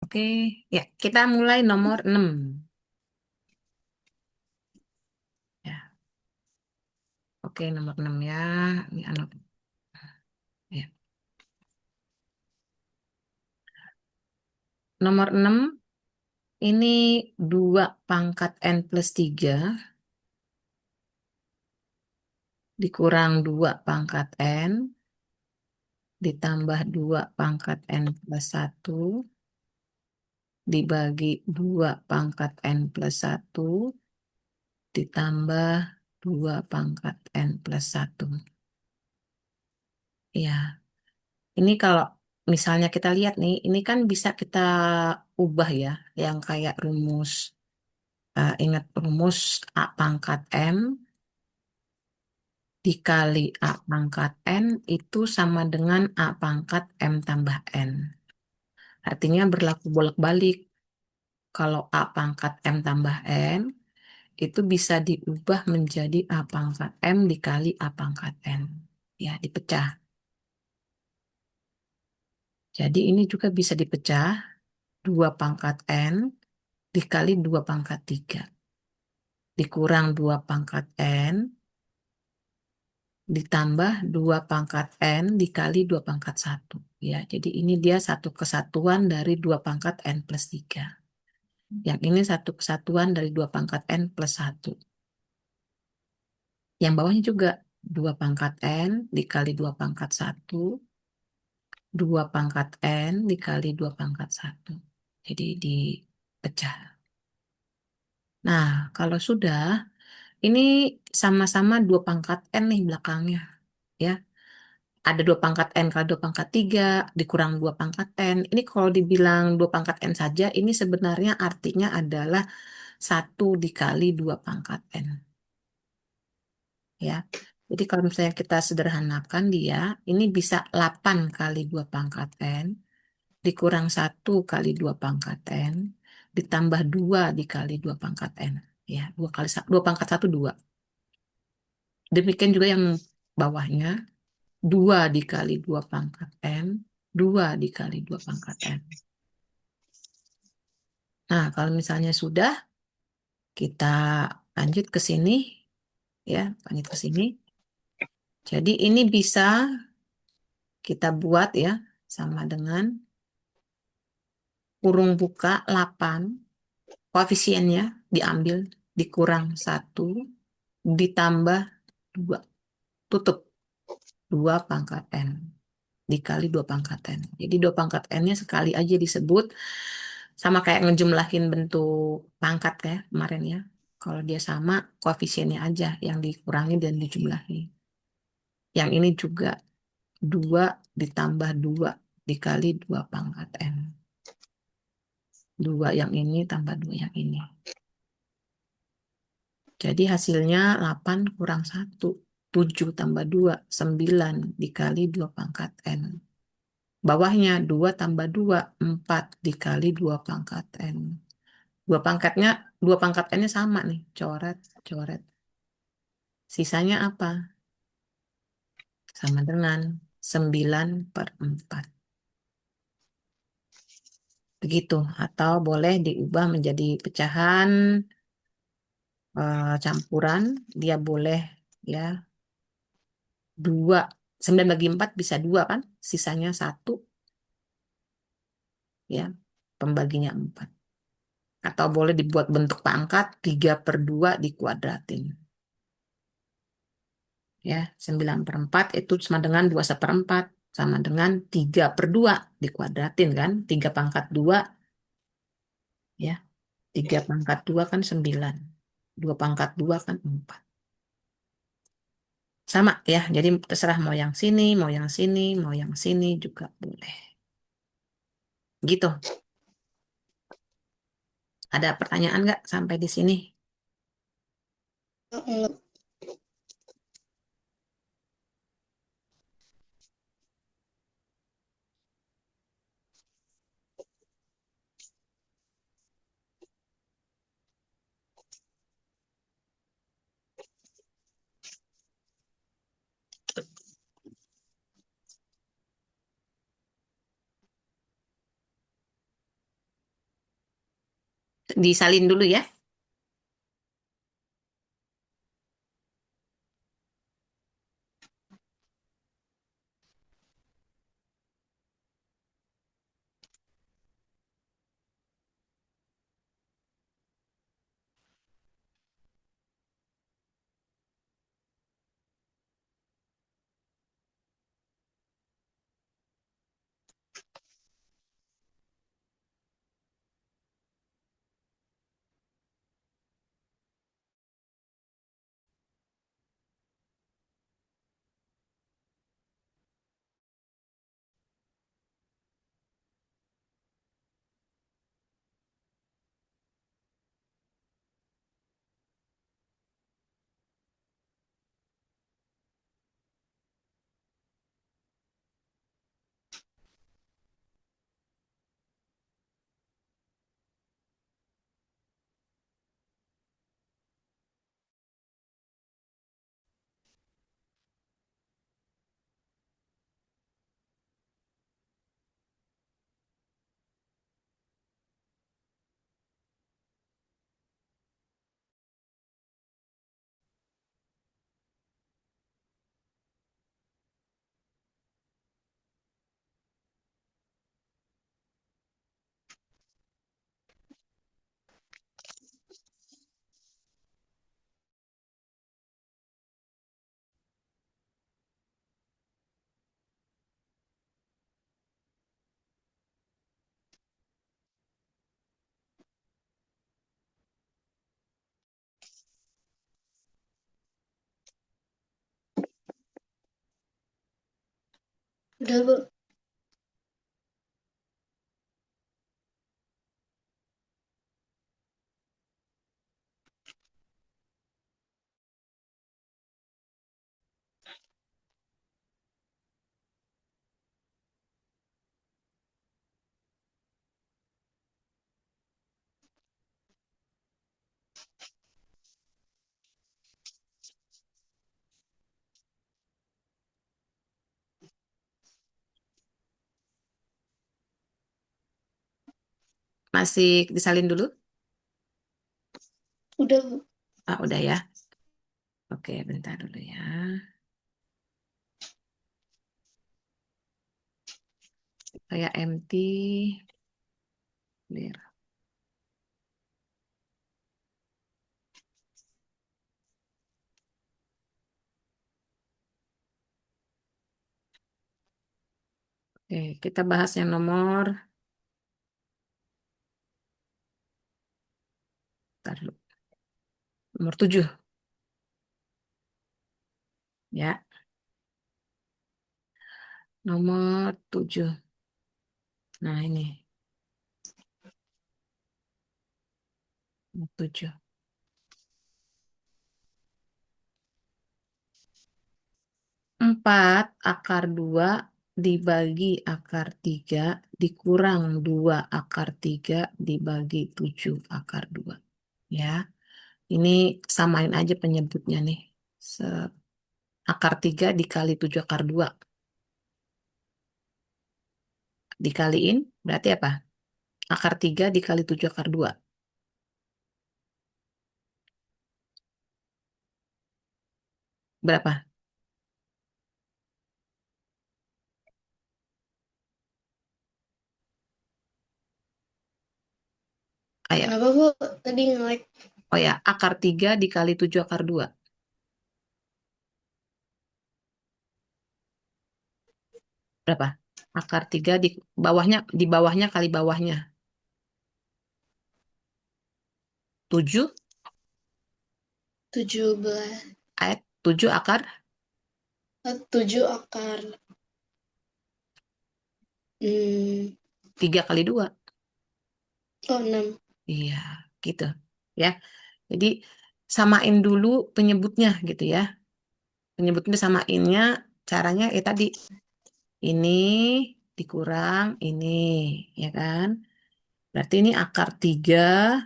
Oke, ya kita mulai nomor 6. Ya, oke nomor 6 ya. Ini anak. Ya. Nomor 6 ini 2 pangkat N plus 3 dikurang 2 pangkat N ditambah 2 pangkat N plus 1 dibagi 2 pangkat N plus 1 ditambah 2 pangkat N plus 1. Ya, ini kalau misalnya kita lihat nih, ini kan bisa kita ubah ya, yang kayak rumus, ingat rumus A pangkat M dikali A pangkat N itu sama dengan A pangkat M tambah N. Artinya berlaku bolak-balik. Kalau A pangkat M tambah N, itu bisa diubah menjadi A pangkat M dikali A pangkat N. Ya, dipecah. Jadi ini juga bisa dipecah 2 pangkat N dikali 2 pangkat 3. Dikurang 2 pangkat N ditambah 2 pangkat N dikali 2 pangkat 1. Ya, jadi ini dia satu kesatuan dari 2 pangkat N plus 3. Yang ini satu kesatuan dari 2 pangkat N plus 1. Yang bawahnya juga 2 pangkat N dikali 2 pangkat 1, 2 pangkat N dikali 2 pangkat 1. Jadi dipecah. Nah, kalau sudah, ini sama-sama 2 pangkat N nih belakangnya. Ya, ada 2 pangkat N kali 2 pangkat 3 dikurang 2 pangkat N. Ini kalau dibilang 2 pangkat N saja, ini sebenarnya artinya adalah 1 dikali 2 pangkat N. Ya. Jadi kalau misalnya kita sederhanakan dia, ini bisa 8 kali 2 pangkat N, dikurang 1 kali 2 pangkat N, ditambah 2 dikali 2 pangkat N. Ya, 2 kali 2 pangkat 1, 2. Demikian juga yang bawahnya, 2 dikali 2 pangkat N, 2 dikali 2 pangkat N. Nah, kalau misalnya sudah, kita lanjut ke sini, ya, lanjut ke sini. Jadi ini bisa kita buat ya, sama dengan kurung buka 8, koefisiennya diambil, dikurang 1, ditambah 2, tutup 2 pangkat N, dikali 2 pangkat N. Jadi 2 pangkat N-nya sekali aja disebut, sama kayak ngejumlahin bentuk pangkat kayak kemarin ya. Kalau dia sama, koefisiennya aja yang dikurangi dan dijumlahi. Yang ini juga 2 ditambah 2 dikali 2 pangkat N. 2 yang ini tambah 2 yang ini. Jadi hasilnya 8 kurang 1. 7 tambah 2, 9 dikali 2 pangkat N. Bawahnya 2 tambah 2, 4 dikali 2 pangkat N. 2 pangkatnya, 2 pangkat N-nya sama nih. Coret, coret. Sisanya apa? Sama dengan 9 per 4. Begitu. Atau boleh diubah menjadi pecahan, campuran. Dia boleh ya 2. 9 bagi 4 bisa 2 kan? Sisanya 1 ya. Pembaginya 4. Atau boleh dibuat bentuk pangkat 3 per 2 dikuadratin. Ya, 9 per 4 itu sama dengan 2 seperempat. Sama dengan 3 per 2 dikuadratin kan? 3 pangkat 2 ya. 3 pangkat 2 kan 9. 2 pangkat 2 kan 4. Sama ya, jadi terserah mau yang sini, mau yang sini, mau yang sini juga boleh. Gitu. Ada pertanyaan nggak sampai di sini? Disalin dulu ya. Udah, Bu. Masih disalin dulu? Udah, Bu. Ah, udah ya. Oke, bentar dulu ya. Kayak empty. Clear. Oke, kita bahas yang ntar dulu. Nomor 7 ya. Nomor 7. Nah, ini. Nomor 7. 4 akar 2 dibagi akar 3 dikurang 2 akar 3 dibagi 7 akar 2. Ya, ini samain aja penyebutnya nih. Akar 3 dikali 7 akar 2. Dikaliin berarti apa? Akar 3 dikali 7 akar 2. Berapa? Ayo. Kenapa, Bu? Tadi nge-lag. Oh ya, akar 3 dikali 7 akar 2. Berapa? Akar 3 di bawahnya kali bawahnya. 7 17. ayat 7 akar 7 akar. 3 kali 2. Oh, 6. Iya, gitu. Ya. Jadi samain dulu penyebutnya gitu ya. Penyebutnya samainnya caranya tadi ini dikurang ini, ya kan? Berarti ini akar 3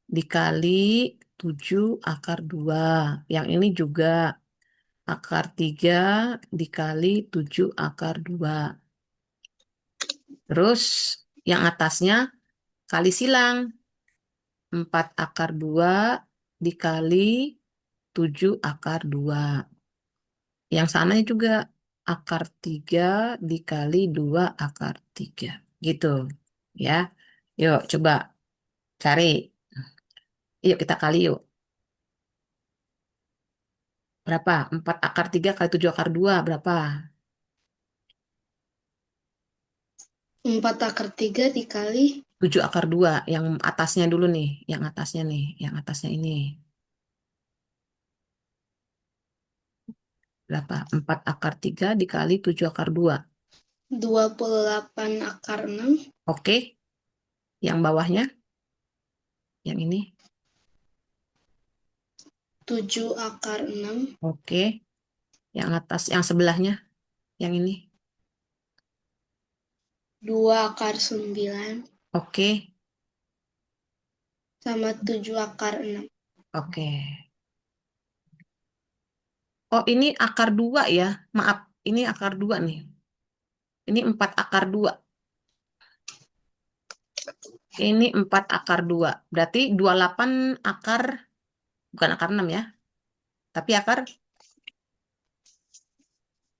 dikali 7 akar 2. Yang ini juga akar 3 dikali 7 akar 2. Terus yang atasnya kali silang. 4 akar 2 dikali 7 akar 2. Yang sananya juga akar 3 dikali 2 akar 3. Gitu. Ya. Yuk, coba cari. Yuk, kita kali yuk. Berapa? 4 akar 3 kali 7 akar 2. Berapa? 4 akar 3 dikali 7 akar 2. Yang atasnya dulu nih. Yang atasnya nih. Yang atasnya ini. Berapa? 4 akar 3 dikali 7 akar 2. 28 akar 6. Oke. Yang bawahnya. Yang ini. 7 akar 6. Oke. Yang atas. Yang sebelahnya. Yang ini. 2 akar 9. Oke. Sama 7 akar 6. Oke. Oh, ini akar 2 ya. Maaf. Ini akar 2 nih. Ini 4 akar 2. Ini 4 akar 2. Berarti 28 akar. Bukan akar 6 ya. Tapi akar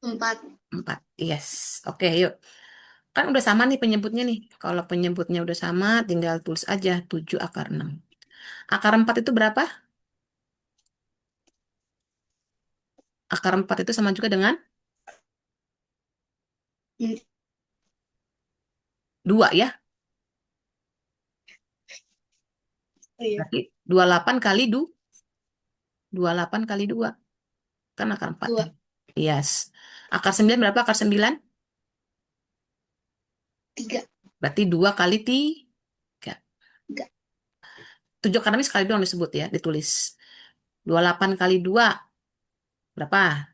4. 4. Yes. Oke, yuk. Kan udah sama nih penyebutnya nih. Kalau penyebutnya udah sama, tinggal tulis aja 7 akar 6. Akar 4 itu berapa? Akar 4 itu sama juga dengan 2 ya. Iya, Berarti 28 kali 28 kali 2. Kan akar 4. 2. Yes. Akar 9 berapa? Akar 9? 3. Berarti 2 kali 3. 3. 7 akar 6 sekali doang disebut ya, ditulis. 28 kali 2 berapa?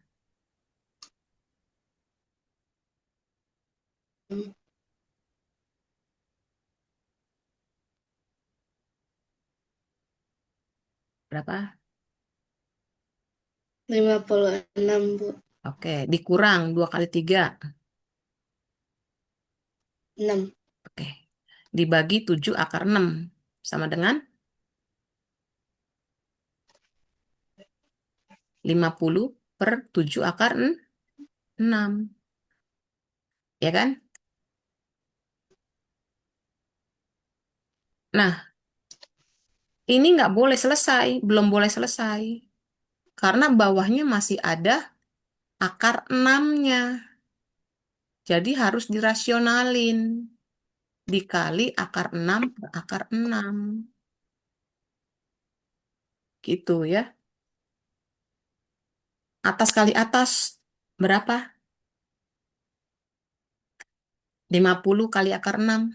Berapa? 56, Bu. Oke, dikurang 2 kali 3. 6. Oke. Dibagi 7 akar 6. Sama dengan 50 per 7 akar 6. Ya kan? Nah, ini nggak boleh selesai. Belum boleh selesai. Karena bawahnya masih ada akar 6-nya. Jadi harus dirasionalin. Dikali akar 6 per akar 6. Gitu ya. Atas kali atas berapa? 50 kali akar 6.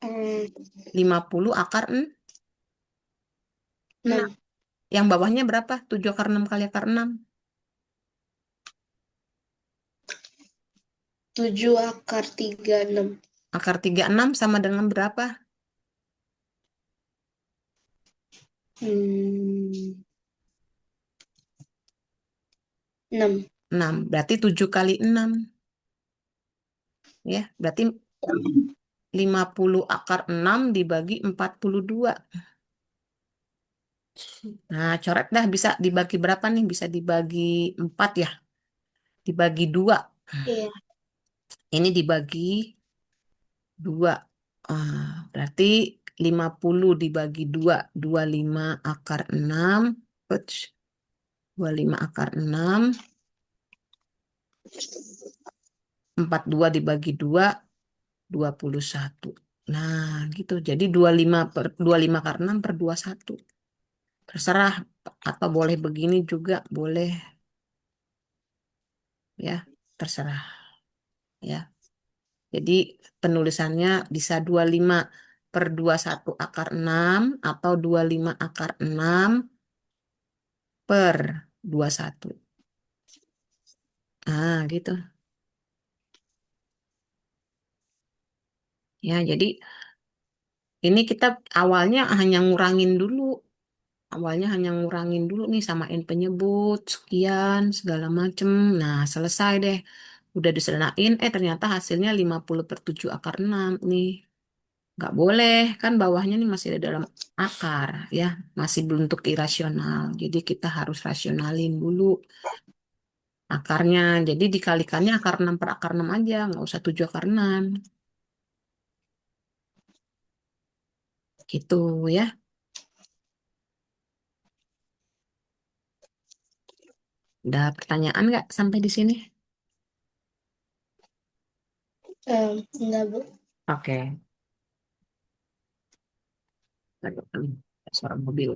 Hmm, 50 akar 6. 6. Yang bawahnya berapa? 7 akar 6 kali akar 6. 7 akar 3, 6. Akar 36 sama dengan berapa? Hmm, 6. 6. Berarti 7 kali 6. Ya, berarti 50 akar 6 dibagi 42. Nah, coret dah bisa dibagi berapa nih? Bisa dibagi 4 ya. Dibagi 2. Iya. Ini dibagi 2. Berarti 50 dibagi 2. 25 akar 6. Uts, 25 akar 6. 42 dibagi 2. 21. Nah, gitu. Jadi 25 per 25 akar 6 per 21. Terserah. Atau boleh begini juga. Boleh. Ya, terserah. Ya. Jadi penulisannya bisa 25 per 21 akar 6 atau 25 akar 6 per 21. Ah, gitu. Ya, jadi ini kita awalnya hanya ngurangin dulu. Awalnya hanya ngurangin dulu nih, samain penyebut, sekian, segala macem. Nah, selesai deh. Udah disederhanain, ternyata hasilnya 50 per 7 akar 6 nih. Nggak boleh, kan bawahnya nih masih ada dalam akar, ya. Masih bentuk irasional. Jadi kita harus rasionalin dulu akarnya. Jadi dikalikannya akar 6 per akar 6 aja, nggak usah 7 akar 6. Gitu ya. Udah pertanyaan nggak sampai di sini? Enggak, Bu. Oke. Aduh, suara mobil.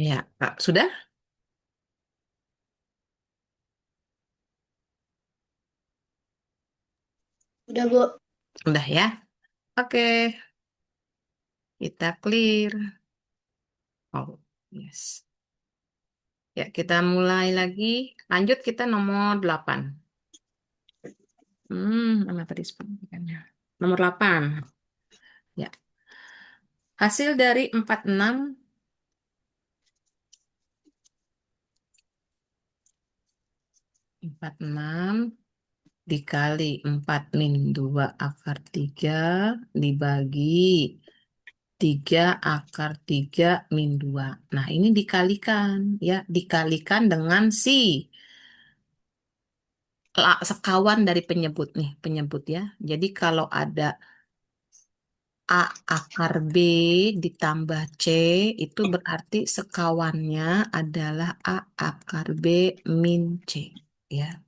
Ya, Kak. Sudah? Udah, Bu. Udah ya? Oke, kita clear. Oh, yes. Ya, kita mulai lagi. Lanjut kita nomor 8. Mana tadi sepemilikannya? Nomor 8. Ya. Hasil dari 46 dikali 4 min 2 akar 3 dibagi 3 akar 3 min 2. Nah, ini dikalikan ya, dikalikan dengan si sekawan dari penyebut nih, penyebut ya. Jadi kalau ada A akar B ditambah C, itu berarti sekawannya adalah A akar B min C. Ya,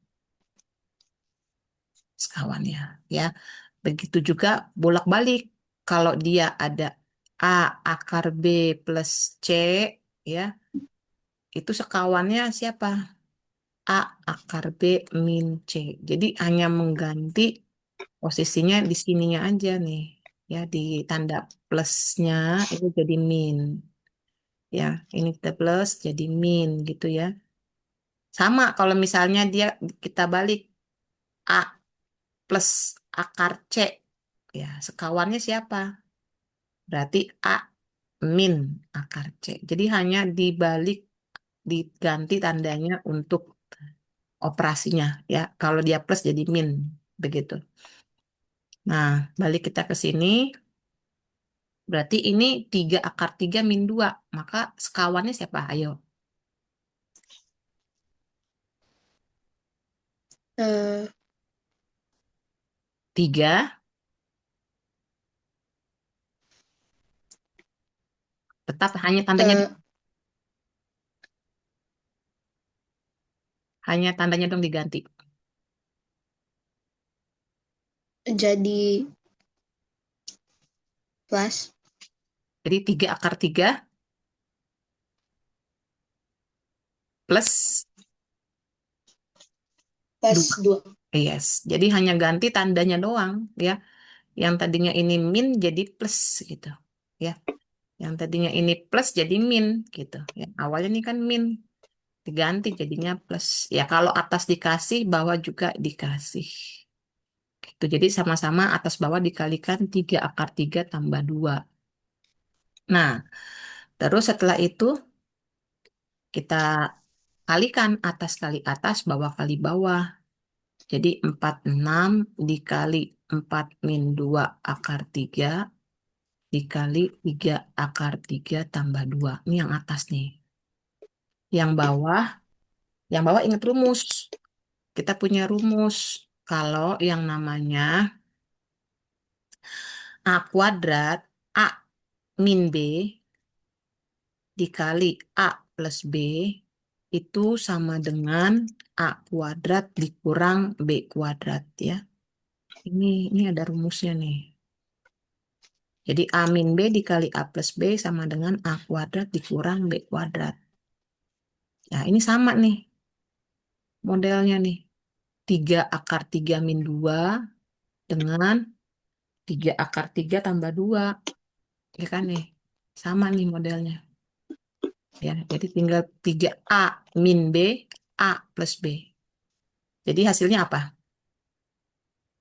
sekawannya. Ya, begitu juga bolak-balik. Kalau dia ada A akar B plus C, ya, itu sekawannya siapa? A akar B min C. Jadi hanya mengganti posisinya di sininya aja nih. Ya, di tanda plusnya itu jadi min. Ya, ini kita plus jadi min gitu ya. Sama kalau misalnya dia kita balik A plus akar C. Ya, sekawannya siapa? Berarti A min akar C. Jadi hanya dibalik, diganti tandanya untuk operasinya. Ya, kalau dia plus jadi min. Begitu. Nah, balik kita ke sini. Berarti ini 3 akar 3 min 2. Maka sekawannya siapa? Ayo. eh, 3 tetap eh, hanya tandanya dong diganti. jadi plus Jadi 3 akar 3 plus plus 2. 2. Yes. Jadi hanya ganti tandanya doang ya. Yang tadinya ini min jadi plus gitu. Ya. Yang tadinya ini plus jadi min gitu. Ya. Awalnya ini kan min diganti jadinya plus. Ya kalau atas dikasih, bawah juga dikasih. Gitu. Jadi sama-sama atas bawah dikalikan 3 akar 3 tambah 2. Nah, terus setelah itu kita kalikan atas kali atas, bawah kali bawah. Jadi 46 dikali 4 min 2 akar 3 dikali 3 akar 3 tambah 2. Ini yang atas nih. Yang bawah, yang bawah ingat rumus. Kita punya rumus. Kalau yang namanya A kuadrat, A min B dikali A plus B itu sama dengan A kuadrat dikurang B kuadrat ya. Ini ada rumusnya nih. Jadi A min B dikali A plus B sama dengan A kuadrat dikurang B kuadrat. Nah, ini sama nih modelnya nih. 3 akar 3 min 2 dengan 3 akar 3 tambah 2. Ya kan nih? Sama nih modelnya. Ya, jadi tinggal 3A min B, A plus B. Jadi hasilnya apa?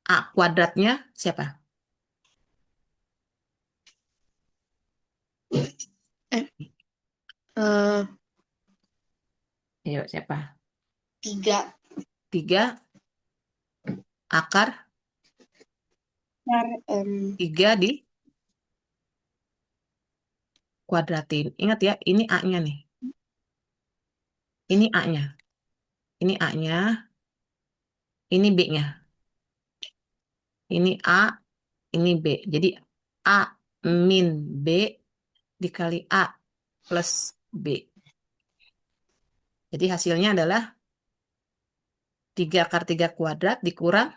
A kuadratnya siapa? eh, eh, Ayo, siapa? 3 3 akar akar 3 di kuadratin. Ingat ya, ini A-nya nih. Ini A-nya. Ini A-nya, ini B-nya. Ini A, ini B. Jadi A min B dikali A plus B. Jadi hasilnya adalah 3 akar 3 kuadrat dikurang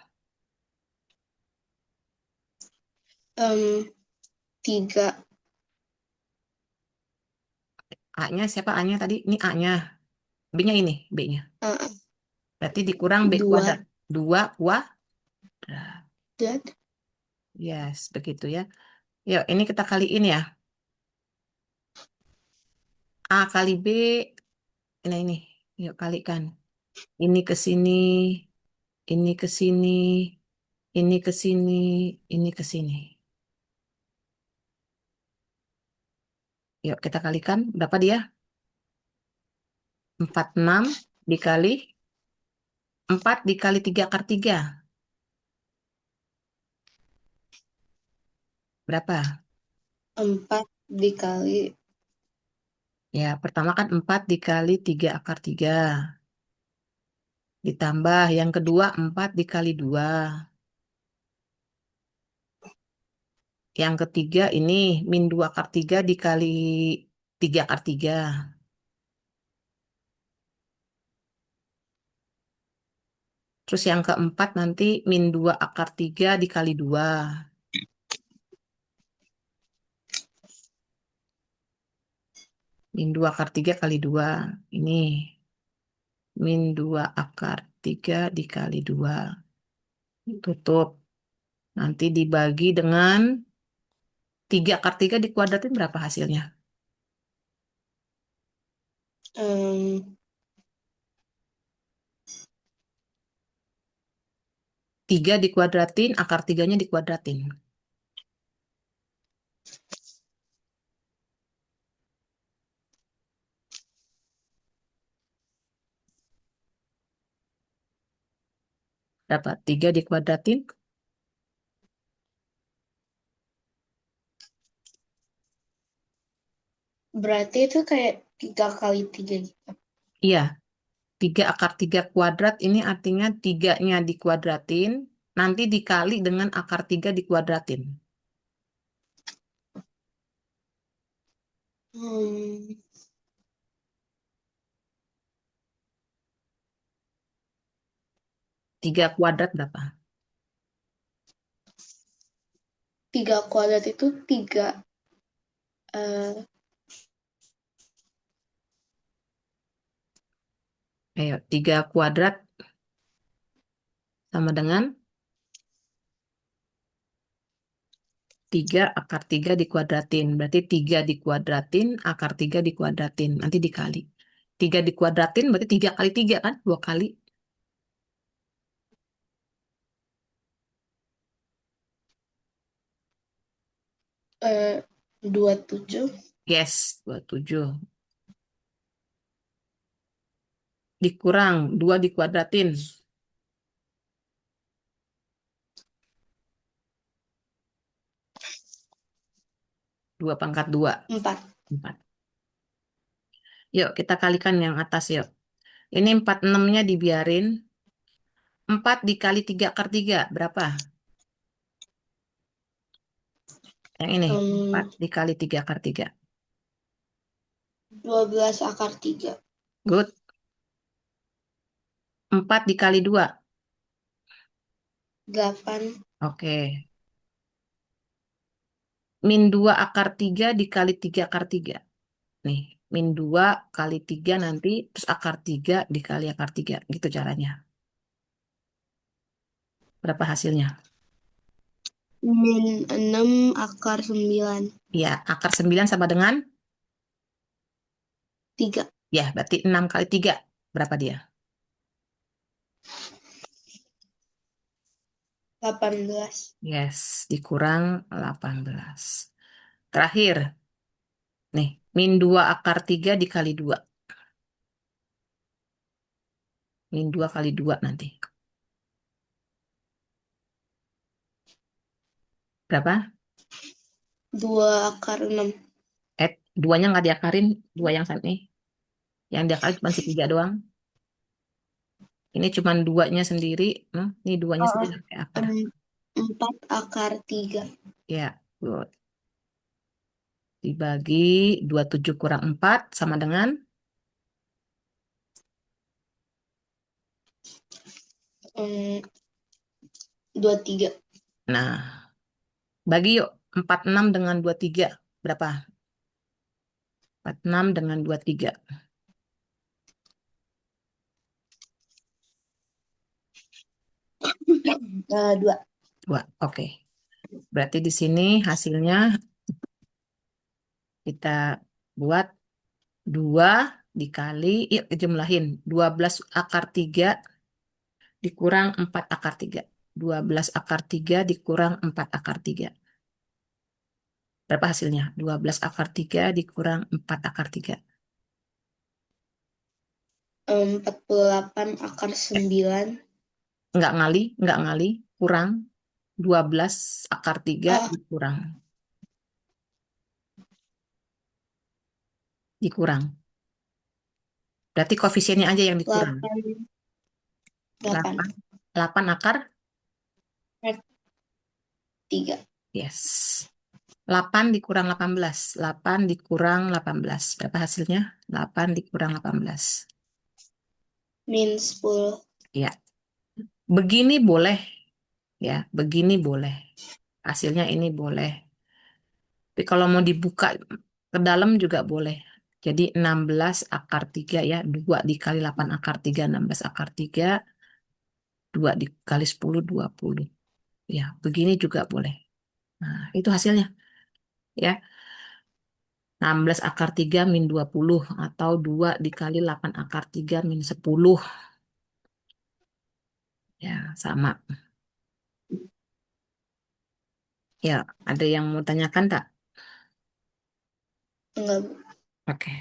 3 A-nya siapa A-nya tadi? Ini A-nya. B-nya ini, B-nya. eh, Berarti dikurang B 2 kuadrat. 2 kuadrat. kuadrat Yes, begitu ya. Yuk, ini kita kaliin ya. A kali B, ini. Yuk, kalikan. Ini ke sini, ini ke sini, ini ke sini, ini ke sini. Yuk, kita kalikan. Berapa dia? 46 dikali 4 dikali 3 akar 3. Berapa? 4 dikali Ya, pertama kan 4 dikali 3 akar 3. Ditambah yang kedua 4 dikali 2. Yang ketiga ini min 2 akar 3 dikali 3 akar 3. Terus yang keempat nanti min 2 akar 3 dikali 2. Min 2 akar 3 kali 2. Ini min 2 akar 3 dikali 2. Tutup. Nanti dibagi dengan 3 akar 3 dikuadratin berapa hasilnya? em, 3 dikuadratin, akar 3-nya dikuadratin. Dapat 3 dikuadratin. Berarti itu kayak 3 kali 3 gitu. Iya, 3 akar 3 kuadrat ini artinya 3-nya dikuadratin, nanti dikali dengan akar 3 dikuadratin. Hmm, 3 kuadrat berapa? 3 kuadrat itu 3 eh, Ayo, 3 kuadrat sama dengan 3 akar 3 dikuadratin. Berarti 3 dikuadratin, akar 3 dikuadratin. Nanti dikali. 3 dikuadratin berarti 3 kali 3 kan? 2 kali. 27. Yes, 27. Dikurang 2 dikuadratin. 2 pangkat 2. 4. 4. Yuk, kita kalikan yang atas yuk. Ini 46-nya dibiarin. 4 dikali 3 akar 3. Berapa? Yang ini. 4 dikali 3 akar 3. 12 akar 3. Good. 4 dikali 2. 8. Oke. Min 2 akar 3 dikali 3 akar 3. Nih, min 2 kali 3 nanti, terus akar 3 dikali akar 3. Gitu caranya. Berapa hasilnya? Min 6 akar 9. Ya, akar 9 sama dengan? 3. Ya, berarti 6 kali 3. Berapa dia? 18. Yes, dikurang 18. Terakhir, nih, min 2 akar 3 dikali 2. Min 2 kali 2 nanti. Berapa? 2 akar 6. 2-nya nggak diakarin. 2 yang saat ini. Yang diakarin cuma si 3 doang. Ini cuma 2-nya sendiri. Nah, ini 2-nya Oh, sendiri pakai akar. 4 akar 3. Ya, good. Dibagi 27 kurang 4 sama dengan? 23. Nah, bagi yuk. 46 dengan 23. Berapa? 46 dengan 23. 2. 2. Oke. Berarti di sini hasilnya kita buat 2 dikali, yuk jumlahin. 12 akar 3 dikurang 4 akar 3. 12 akar 3 dikurang 4 akar 3. Berapa hasilnya? 12 akar 3 dikurang 4 akar 3. 48 akar 9. Enggak ngali, kurang. 12 akar 3 Oh, dikurang. Dikurang. Berarti koefisiennya aja yang dikurang. 8. 8. 8. 8 akar? 3. Yes. 8 dikurang 18. 8 dikurang 18. Berapa hasilnya? 8 dikurang 18. Min 10. Ya. Begini boleh. Ya, begini boleh. Hasilnya ini boleh. Tapi kalau mau dibuka ke dalam juga boleh. Jadi 16 akar 3 ya. 2 dikali 8 akar 3, 16 akar 3. 2 dikali 10, 20. Ya, begini juga boleh. Nah, itu hasilnya. Ya, 16 akar 3 min 20. Atau 2 dikali 8 akar 3 min 10. Ya, sama. Ya, ada yang mau tanyakan tak? Enggak, Bu. Oke,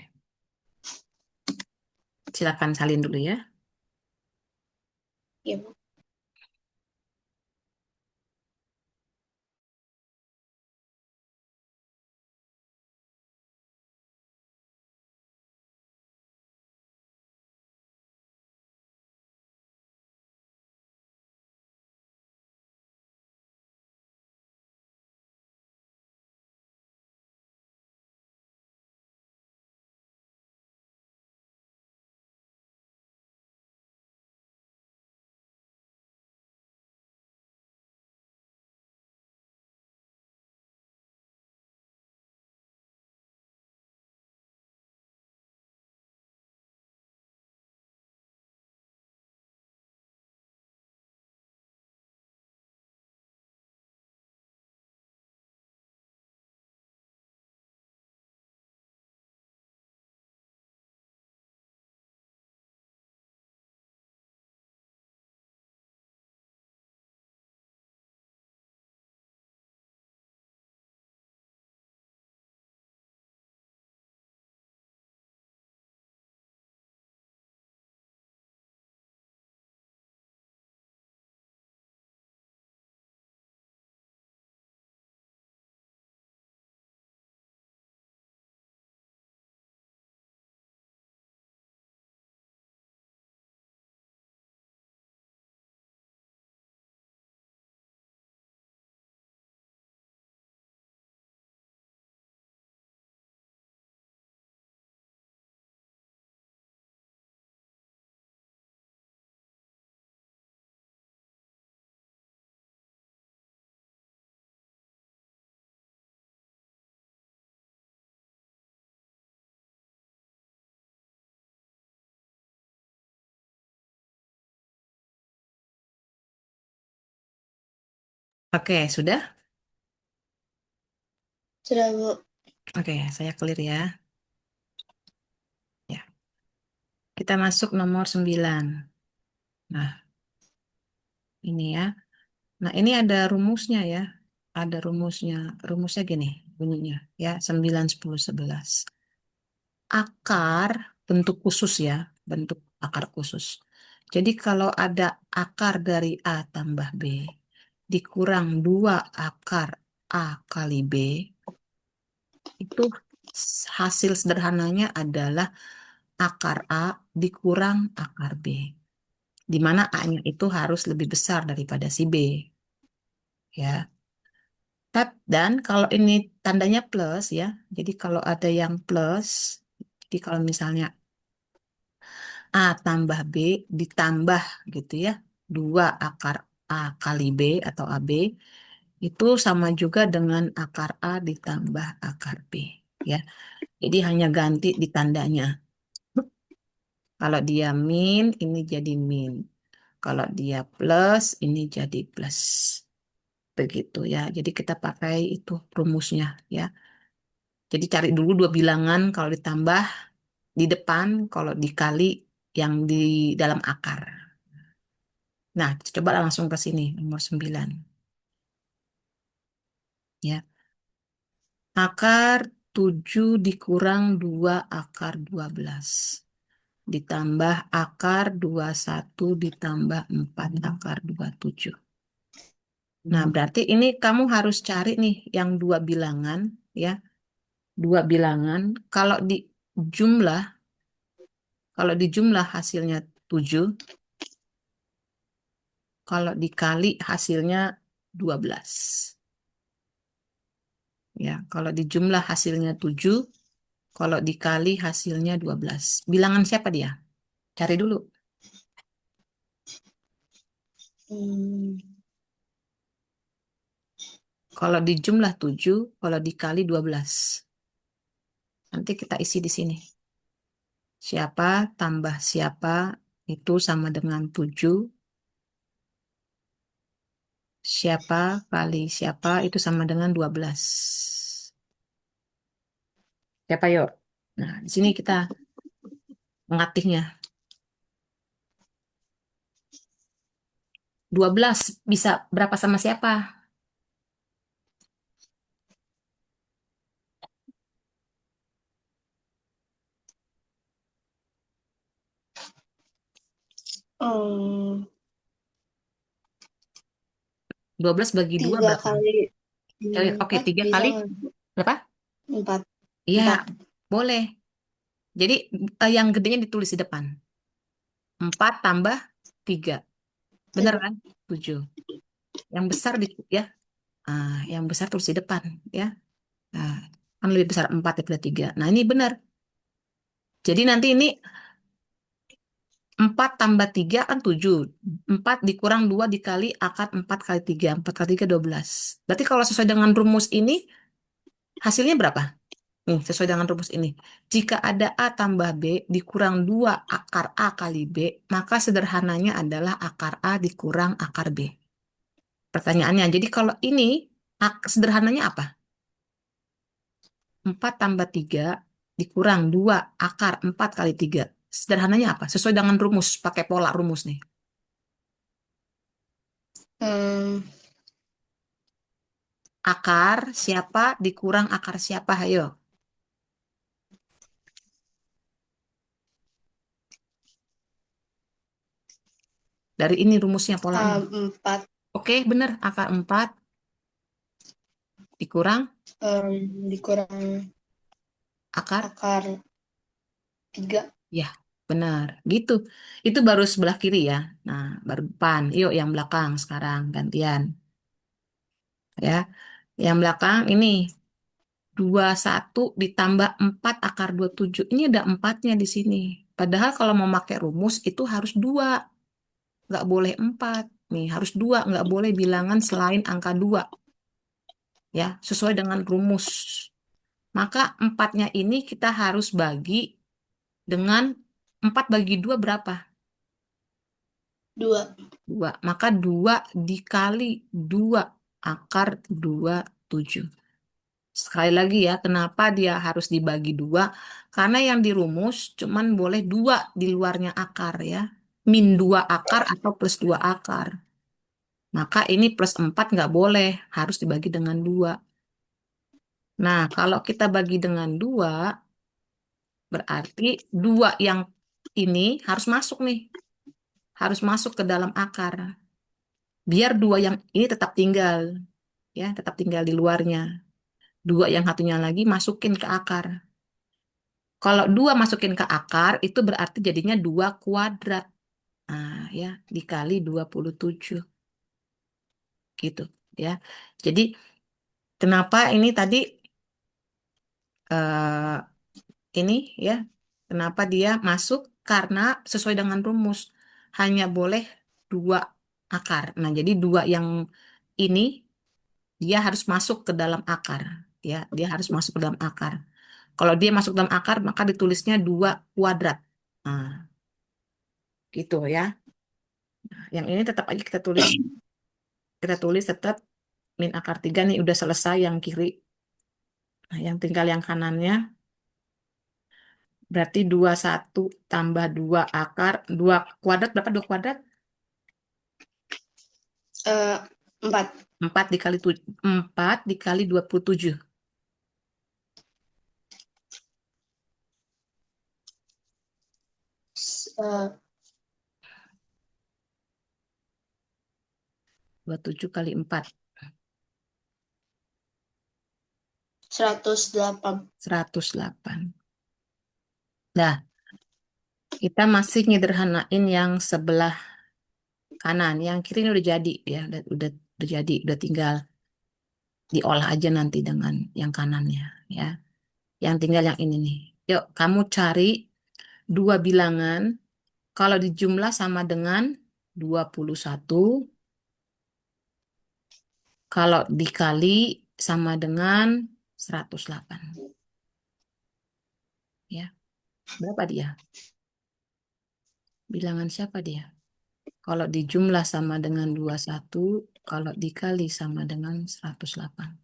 silakan salin dulu ya. Iya, Bu. Oke, sudah? Sudah, Bu. Oke, saya clear ya. Ya, kita masuk nomor 9. Nah, ini ya. Nah, ini ada rumusnya ya. Ada rumusnya. Rumusnya gini bunyinya ya, 9, 10, 11. Akar bentuk khusus ya, bentuk akar khusus. Jadi kalau ada akar dari A tambah B dikurang 2 akar A kali B, itu hasil sederhananya adalah akar A dikurang akar B, di mana A-nya itu harus lebih besar daripada si B. Ya. Dan kalau ini tandanya plus ya, jadi kalau ada yang plus, jadi kalau misalnya A tambah B ditambah gitu ya, 2 akar A kali B atau AB, itu sama juga dengan akar A ditambah akar B. Ya, jadi hanya ganti di tandanya. Kalau dia min, ini jadi min. Kalau dia plus, ini jadi plus. Begitu ya. Jadi kita pakai itu rumusnya ya. Jadi cari dulu dua bilangan kalau ditambah di depan, kalau dikali yang di dalam akar. Nah, coba langsung ke sini, nomor 9. Ya. Akar 7 dikurang 2 akar 12. Ditambah akar 21 ditambah 4 akar 27. Nah, berarti ini kamu harus cari nih yang dua bilangan, ya. Dua bilangan, kalau di jumlah, kalau di jumlah hasilnya 7, kalau dikali hasilnya 12. Ya, kalau di jumlah hasilnya 7, kalau dikali hasilnya 12. Bilangan siapa dia? Cari dulu. Hmm, Kalau di jumlah 7, kalau dikali 12. Nanti kita isi di sini. Siapa tambah siapa itu sama dengan 7. Siapa kali siapa itu sama dengan 12. Siapa yuk? Nah, di sini kita mengatihnya. 12 bisa berapa sama siapa? Hmm, 12 bagi 2 tiga berapa? kali Oke, empat 3 bisa kali nggak? berapa? Empat. Iya, Empat. boleh. Jadi yang gedenya ditulis di depan. 4 tambah 3. Bener Tujuh. kan? 7. Yang besar ya. Yang besar tulis di depan ya. Nah, kan lebih besar 4 daripada 3. Nah, ini benar. Jadi nanti ini 4 tambah 3 kan 7. 4 dikurang 2 dikali akar 4 kali 3. 4 kali 3 12. Berarti kalau sesuai dengan rumus ini, hasilnya berapa? Nih, sesuai dengan rumus ini. Jika ada A tambah B dikurang 2 akar A kali B, maka sederhananya adalah akar A dikurang akar B. Pertanyaannya, jadi kalau ini sederhananya apa? 4 tambah 3 dikurang 2 akar 4 kali 3. Sederhananya apa? Sesuai dengan rumus, pakai pola rumus nih. Hmm, Akar siapa dikurang akar siapa, ayo. Dari ini rumusnya, polanya. empat. Oke, bener. Akar 4 dikurang Dikurang akar. akar tiga. Ya, benar. Gitu. Itu baru sebelah kiri ya. Nah, baru depan. Yuk, yang belakang sekarang gantian. Ya, yang belakang ini 21 ditambah 4 akar 27. Ini ada empatnya di sini. Padahal kalau mau pakai rumus itu harus 2. Nggak boleh 4. Nih, harus 2. Nggak boleh bilangan selain angka 2. Ya, sesuai dengan rumus. Maka empatnya ini kita harus bagi dengan 4 bagi 2 berapa? Dua. 2. Maka 2 dikali 2 akar 27. Sekali lagi ya, kenapa dia harus dibagi 2? Karena yang dirumus cuman boleh 2 di luarnya akar ya. Min 2 akar atau plus 2 akar. Maka ini plus 4 nggak boleh, harus dibagi dengan 2. Nah, kalau kita bagi dengan 2, berarti 2 yang ini harus masuk nih. Harus masuk ke dalam akar. Biar 2 yang ini tetap tinggal. Ya, tetap tinggal di luarnya. 2 yang satunya lagi masukin ke akar. Kalau 2 masukin ke akar, itu berarti jadinya 2 kuadrat. Nah, ya, dikali 27. Gitu, ya. Jadi, kenapa ini tadi, eh, ini, ya, kenapa dia masuk? Karena sesuai dengan rumus. Hanya boleh 2 akar. Nah, jadi 2 yang ini, dia harus masuk ke dalam akar. Ya, dia harus masuk ke dalam akar. Kalau dia masuk dalam akar, maka ditulisnya 2 kuadrat. Nah, gitu ya. Yang ini tetap aja kita tulis tetap min akar 3 nih udah selesai yang kiri. Nah, yang tinggal yang kanannya berarti 21 tambah 2 akar 2 kuadrat berapa 2 kuadrat? Eh, empat. 4 dikali 27. Eh, 27 kali 4 108. 108. Nah, kita masih nyederhanain yang sebelah kanan. Yang kiri ini udah jadi ya, udah jadi, udah tinggal diolah aja nanti dengan yang kanannya ya. Yang tinggal yang ini nih. Yuk, kamu cari 2 bilangan kalau dijumlah sama dengan 21, kalau dikali sama dengan 108. Ya, berapa dia? Bilangan siapa dia? Kalau dijumlah sama dengan 21, kalau dikali sama dengan 108.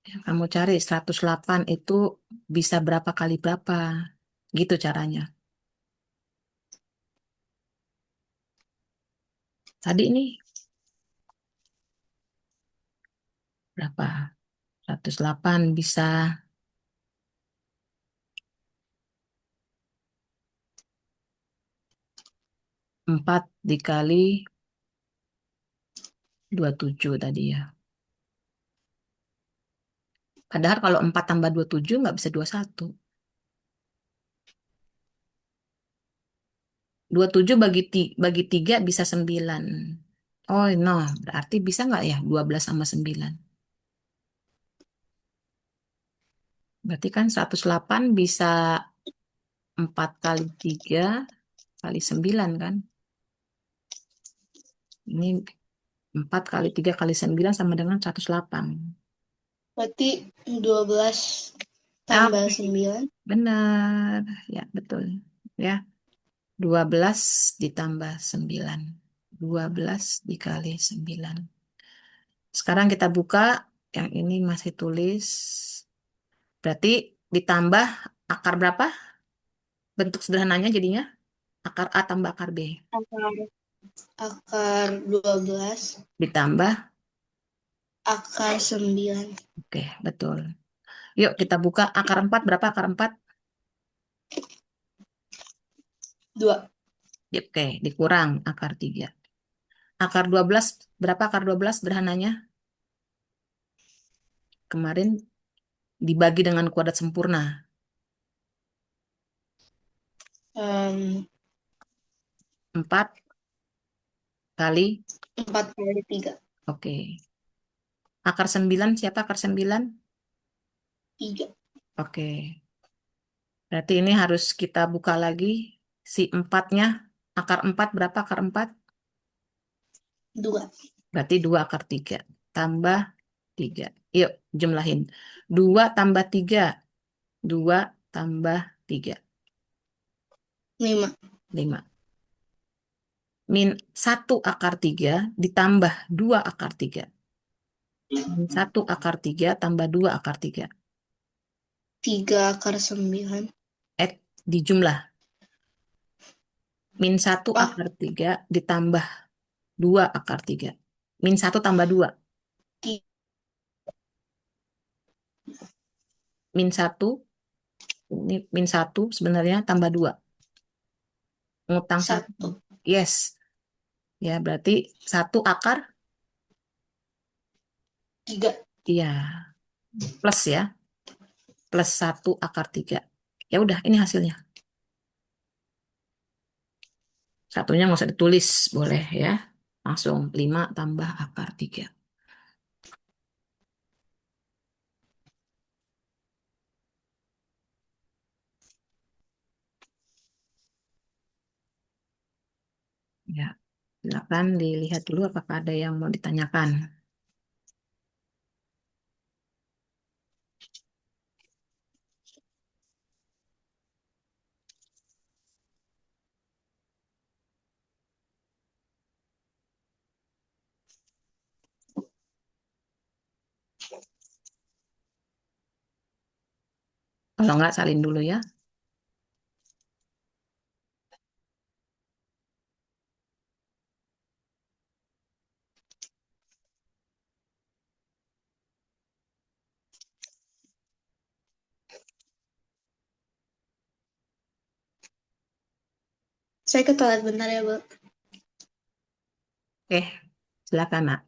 Ya, kamu cari 108 itu bisa berapa kali berapa. Gitu caranya. Tadi ini berapa? 108 bisa 4 dikali 27 tadi ya. Padahal kalau 4 tambah 27 nggak bisa 21. 27 bagi 3 bisa 9. Oh, no. Berarti bisa nggak ya 12 sama 9? Berarti kan 108 bisa 4 kali 3 kali 9 kan? Ini 4 kali 3 kali 9 sama dengan 108. Berarti 12 tambah Oke, 9. benar. Ya, betul. Ya, 12 ditambah 9. 12 dikali 9. Sekarang kita buka, yang ini masih tulis. Berarti ditambah akar berapa? Bentuk sederhananya jadinya akar A tambah akar B. Akar, akar 12. Ditambah, Akar 9. oke, betul. Yuk kita buka akar 4. Berapa akar 4? 2. Oke, dikurang akar 3. Akar 12, berapa akar 12 sederhananya? Kemarin dibagi dengan kuadrat sempurna. 4 kali, 4 kali 3. oke. Akar 9, siapa akar 9? 3. Oke, berarti ini harus kita buka lagi si 4-nya. Akar 4 berapa akar 4? 2. Berarti 2 akar 3. Tambah 3. Yuk, jumlahin. 2 tambah 3. 2 tambah 3. 5. 5. Min 1 akar 3 ditambah 2 akar 3. Min 1 akar 3 tambah 2 akar 3. 3 akar 9. Dijumlah. Min 1 Ah, akar 3 ditambah 2 akar 3. Min 1 tambah 2. Min 1, ini min 1 sebenarnya tambah 2. Ngutang 1. 1. Yes. Ya, berarti 1 akar, 3. iya, plus ya. Plus 1 akar 3. Ya udah, ini hasilnya. Satunya nggak usah ditulis, boleh ya. Langsung 5 tambah akar 3. Ya, silakan dilihat dulu apakah ada yang mau ditanyakan. Kalau nggak, salin dulu ya. Saya ke toilet bentar ya, Bu. Oke, silakan, Nak.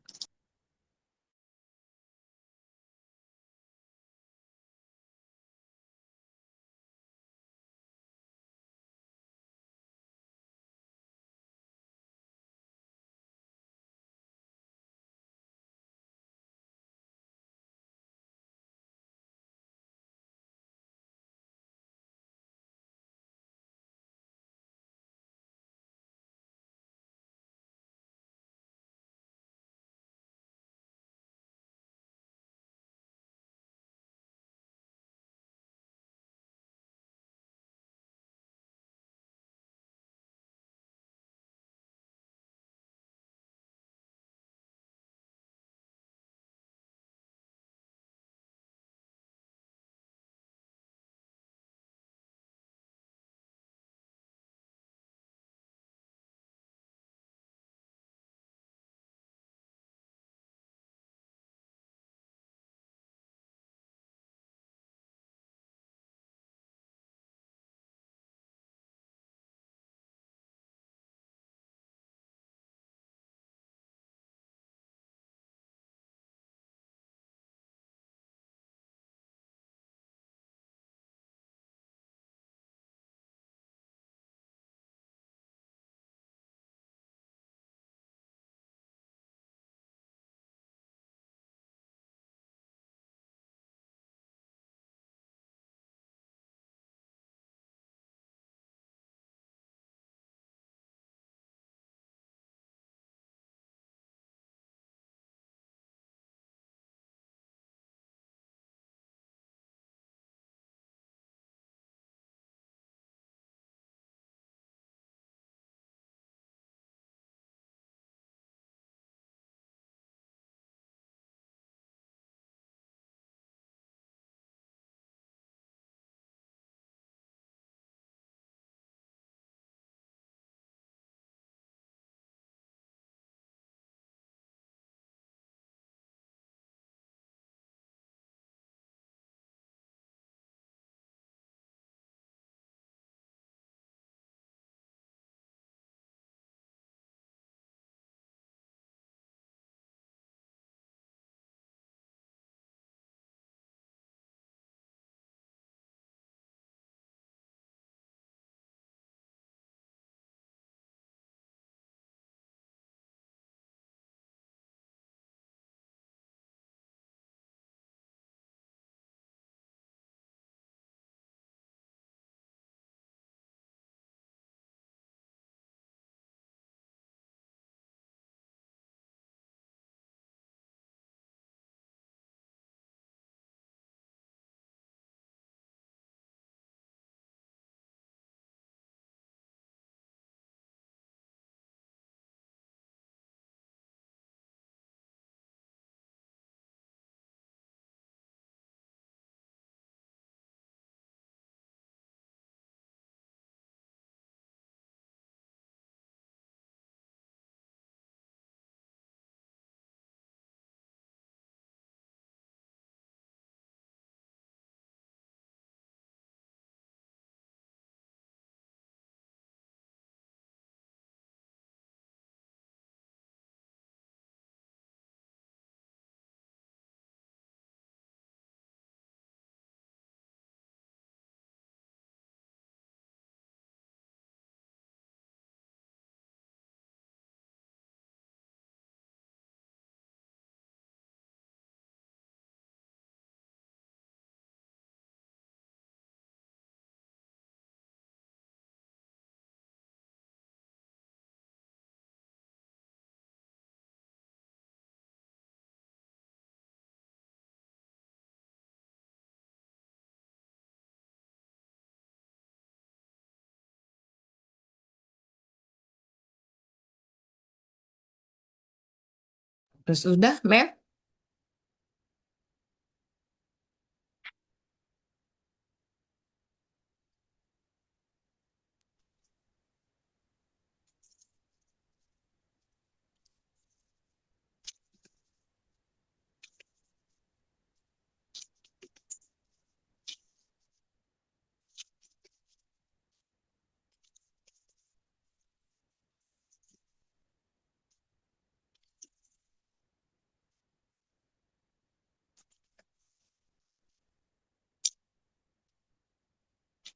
Terus udah, Mel?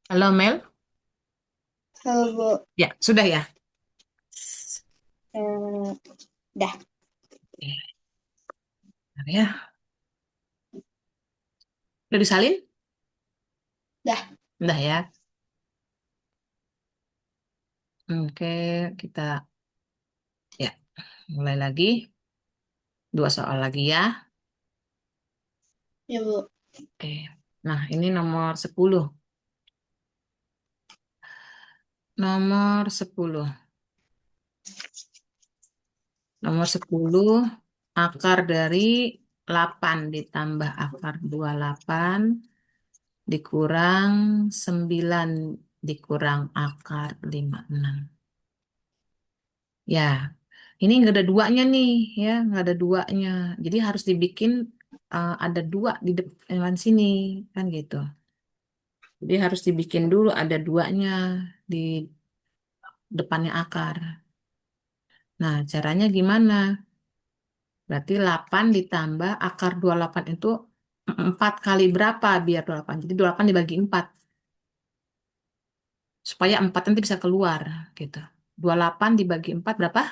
Halo, Mel? Halo, Bu. Ya, sudah ya? Eh, dah, Ya, bentar ya. Udah disalin? dah. Udah ya. Oke, kita ya mulai lagi. Dua soal lagi ya. Ya, Bu. Oke. Nah, ini nomor 10. Nomor 10. Nomor 10, akar dari 8 ditambah akar 28 dikurang 9 dikurang akar 56. Ya, ini nggak ada duanya nih, ya, nggak ada duanya. Jadi harus dibikin ada dua di depan sini, kan gitu. Jadi harus dibikin dulu ada duanya di depannya akar. Nah, caranya gimana? Berarti 8 ditambah akar 28 itu 4 kali berapa biar 28? Jadi 28 dibagi 4. Supaya 4 nanti bisa keluar, gitu. 28 dibagi 4 berapa?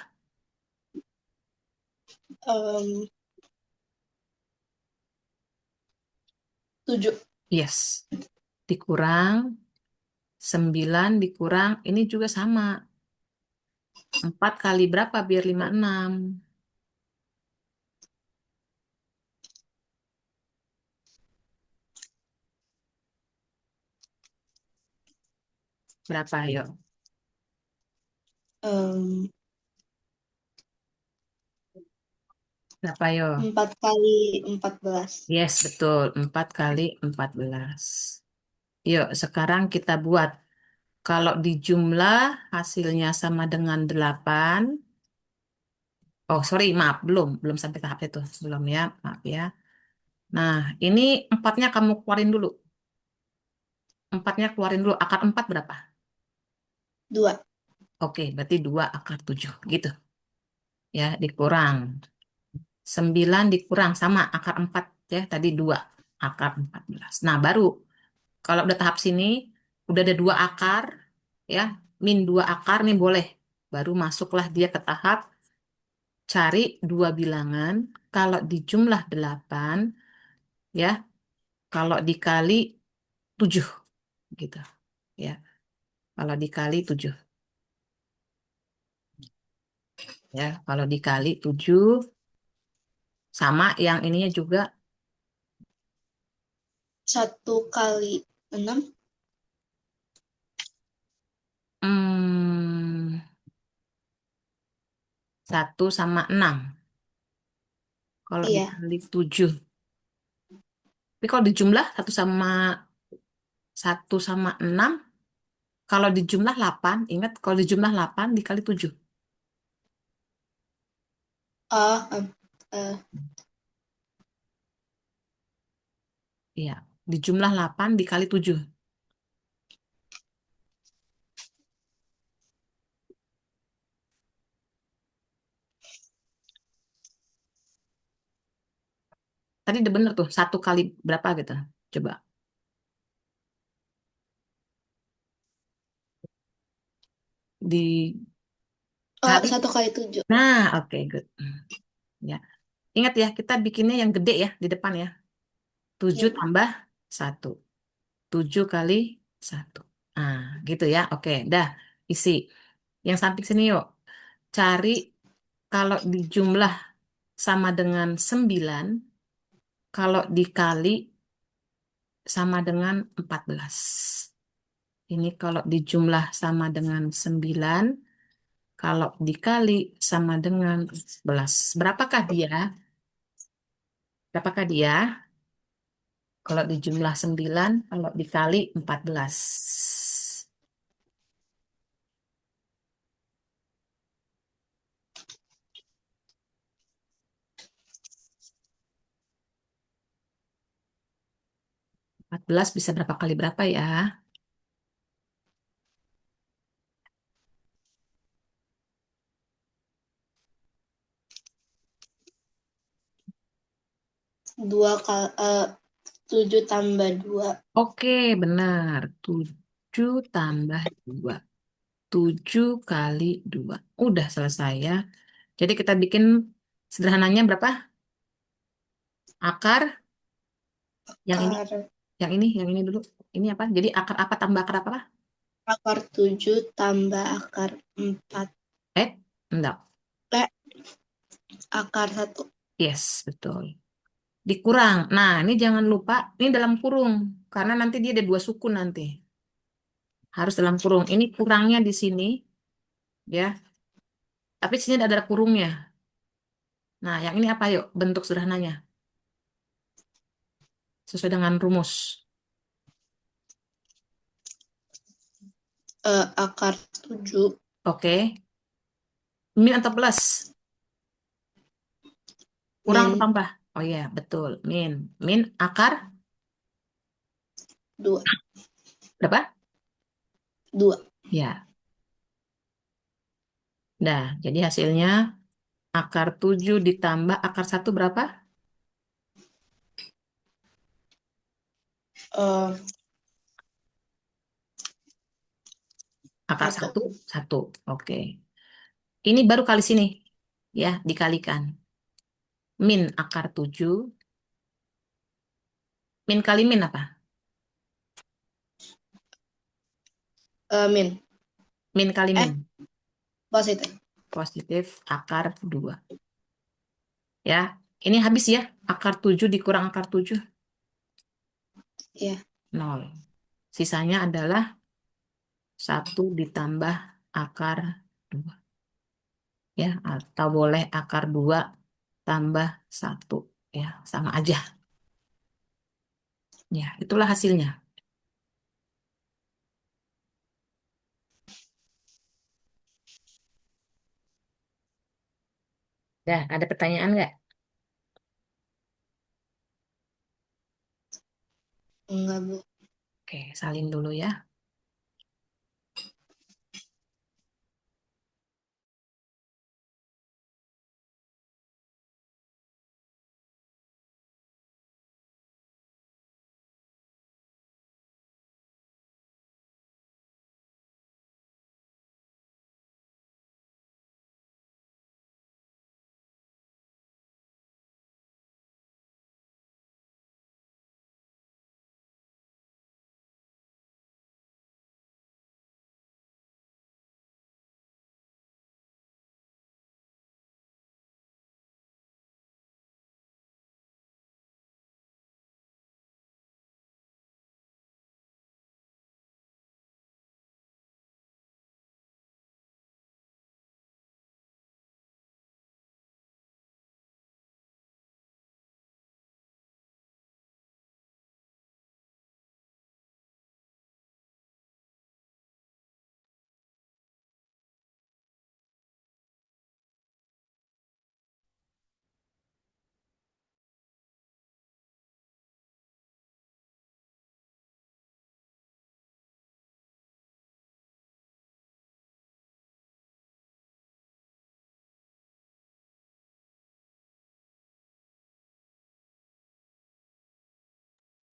Em, 7. Yes. Dikurang 9 dikurang, ini juga sama. 4 kali berapa biar 56? Berapa, yuk? Em, Berapa, yuk? 4 kali 14. Yes, betul. 4 kali 14. Yuk, sekarang kita buat. Kalau dijumlah hasilnya sama dengan 8. Oh, sorry, maaf. Belum sampai tahap itu. Belum ya, maaf ya. Nah, ini empatnya kamu keluarin dulu. Empatnya keluarin dulu. Akar 4 berapa? 2. Oke, berarti 2 akar 7. Gitu. Ya, dikurang. 9 dikurang sama akar 4 ya. Tadi 2 akar 14. Nah, baru kalau udah tahap sini, udah ada 2 akar, ya, min 2 akar nih boleh. Baru masuklah dia ke tahap cari dua bilangan. Kalau dijumlah 8, ya, kalau dikali 7, gitu. Ya, kalau dikali 7. Ya, kalau dikali 7 sama yang ininya juga 1 kali 6. 1 sama 6. Kalau Iya. dikali 7. Tapi kalau dijumlah satu sama 6, kalau dijumlah 8, ingat kalau dijumlah 8 dikali 7. Oh, eh, Iya, dijumlah 8 dikali 7. Tadi udah bener tuh, 1 kali berapa gitu. Coba. oh, Dikali. 1 kali 7. Nah, oke, good. Ya. Ingat ya, kita bikinnya yang gede ya di depan ya. Iya, 7 Bu. tambah 1. 7 kali 1. Nah, gitu ya. Oke, dah. Isi. Yang samping sini yuk. Cari kalau dijumlah sama dengan 9, kalau dikali sama dengan 14. Ini kalau dijumlah sama dengan 9, Kalau dikali sama dengan 11. Berapakah dia? Berapakah dia? Kalau dijumlah 9, kalau dikali 14. 14 bisa berapa kali berapa ya? 7 tambah 2. Oke, benar. 7 tambah 2. 7 kali 2. Udah selesai ya. Jadi kita bikin sederhananya berapa? Akar yang ini, Akar, yang ini dulu. Ini apa? Jadi akar apa tambah akar apa? akar 7 tambah akar 4. Enggak. Eh, akar 1. Yes, betul. Dikurang. Nah, ini jangan lupa, ini dalam kurung. Karena nanti dia ada dua suku nanti. Harus dalam kurung. Ini kurangnya di sini, ya. Tapi sini ada kurungnya. Nah, yang ini apa yuk? Bentuk sederhananya. Sesuai dengan rumus. Akar 7 Oke. Min atau plus? Kurang atau min tambah? Oh iya, betul. Min. Min akar 2. berapa? 2. Ya. Nah, jadi hasilnya akar 7 ditambah akar satu berapa? Eh, Akar 1. satu satu. Oke. Ini baru kali sini. Ya, dikalikan. Min akar 7. Min kali min apa? Min. Min kali min. Positif. Positif akar 2. Ya, ini habis ya. Akar 7 dikurang akar 7. Ya. Nol. Sisanya adalah satu ditambah akar 2. Ya, atau boleh akar 2 tambah satu. Ya, sama aja. Ya, itulah hasilnya. Dah, ada pertanyaan nggak? Enggak, Bu. Oke, salin dulu ya.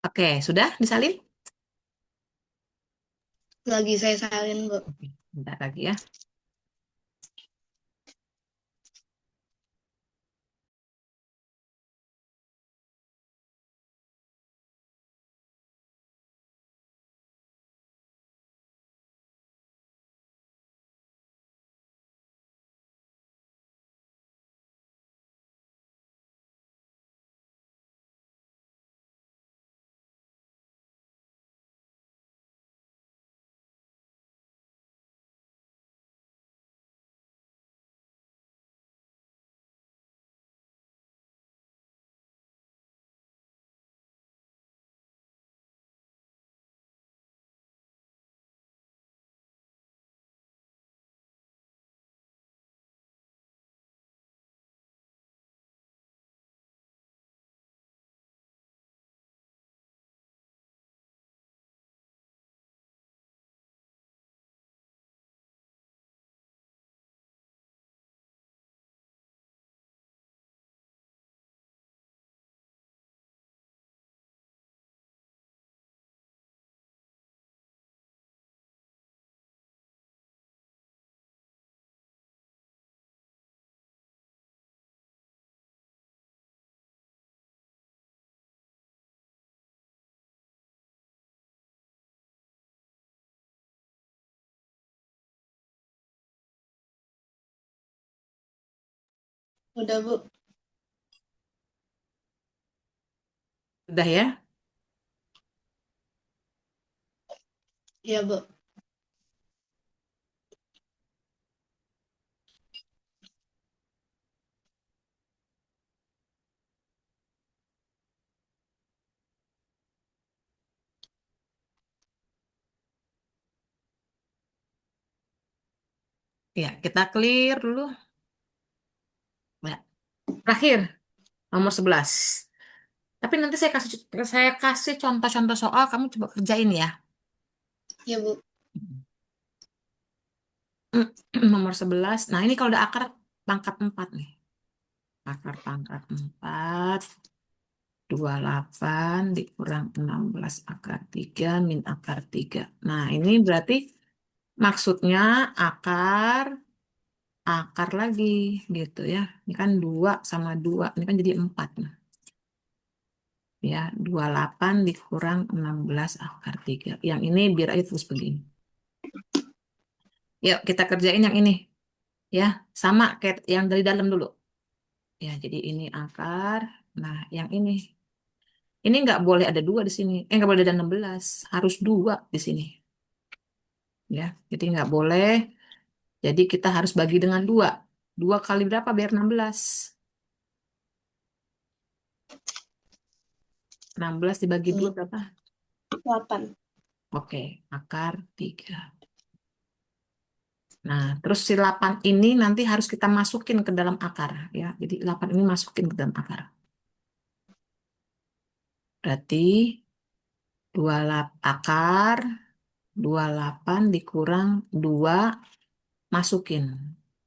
Oke, sudah disalin? Lagi saya salin, Bu. Oke, bentar lagi ya. Udah, Bu. Udah ya? Iya, Bu. Ya, kita clear dulu. Ya. Terakhir, nomor 11. Tapi nanti saya kasih contoh-contoh soal, kamu coba kerjain ya. Iya, Bu. Nomor 11. Nah, ini kalau udah akar pangkat 4 nih. Akar pangkat 4, 28 dikurang 16 akar 3 min akar 3. Nah, ini berarti maksudnya akar, akar lagi gitu ya. Ini kan 2 sama 2. Ini kan jadi 4. Nah, ya, 28 dikurang 16 akar 3. Yang ini biar aja terus begini. Yuk, kita kerjain yang ini. Ya, sama kayak yang dari dalam dulu. Ya, jadi ini akar. Nah, yang ini. Ini nggak boleh ada 2 di sini. Nggak boleh ada 16. Harus 2 di sini. Ya, jadi nggak boleh. Jadi kita harus bagi dengan 2. 2 kali berapa biar 16? 16 dibagi 2 Hmm. berapa? 8. Oke, akar 3. Nah, terus si 8 ini nanti harus kita masukin ke dalam akar. Ya, jadi 8 ini masukin ke dalam akar. Berarti 28 akar 28 dikurang 2 masukin.